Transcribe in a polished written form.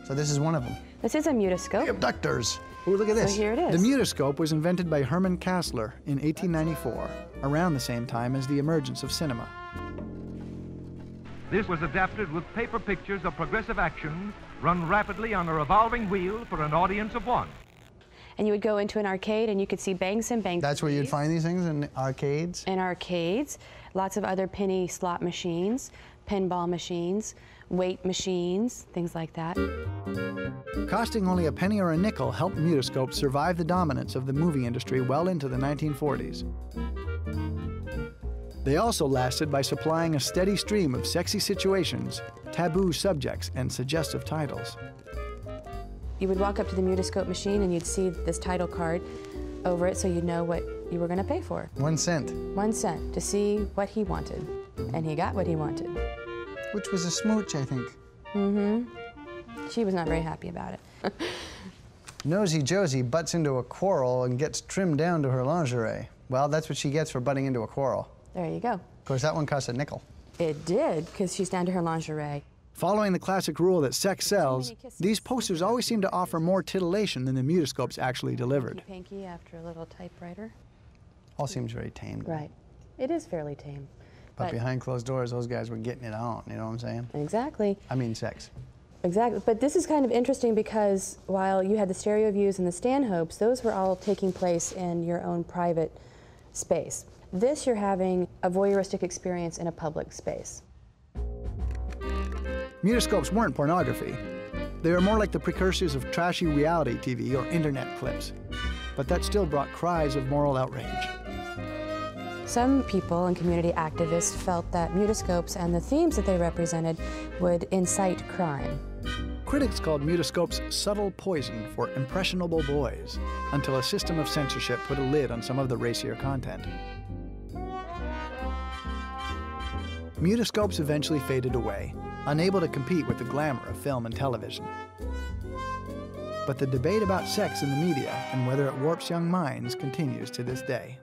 So this is one of them. This is a mutoscope. The abductors. Ooh, look at this. So here it is. The mutoscope was invented by Herman Kassler in 1894, around the same time as the emergence of cinema. This was adapted with paper pictures of progressive action run rapidly on a revolving wheel for an audience of one. And you would go into an arcade and you could see banks and banks. That's where you'd find these things, in arcades? In arcades. Lots of other penny slot machines, pinball machines, weight machines, things like that. Costing only a penny or a nickel helped mutoscopes survive the dominance of the movie industry well into the 1940s. They also lasted by supplying a steady stream of sexy situations, taboo subjects, and suggestive titles. You would walk up to the mutoscope machine and you'd see this title card over it so you'd know what you were going to pay for. 1 cent. 1 cent to see what he wanted. And he got what he wanted. Which was a smooch, I think. Mm-hmm. She was not very happy about it. Nosy Josie butts into a quarrel and gets trimmed down to her lingerie. Well, that's what she gets for butting into a quarrel. There you go. Of course, that one cost a nickel. It did, because she's down to her lingerie. Following the classic rule that sex sells, these posters always seem to offer more titillation than the mutoscopes actually delivered. Pinky after a little typewriter. All seems very tame. Right. It is fairly tame. But behind closed doors, those guys were getting it on, you know what I'm saying? Exactly. I mean sex. Exactly. But this is kind of interesting because while you had the stereo views and the Stanhopes, those were all taking place in your own private space. This, you're having a voyeuristic experience in a public space. Mutoscopes weren't pornography. They were more like the precursors of trashy reality TV or internet clips. But that still brought cries of moral outrage. Some people and community activists felt that mutoscopes and the themes that they represented would incite crime. Critics called mutoscopes subtle poison for impressionable boys, until a system of censorship put a lid on some of the racier content. Mutoscopes eventually faded away, unable to compete with the glamour of film and television. But the debate about sex in the media and whether it warps young minds continues to this day.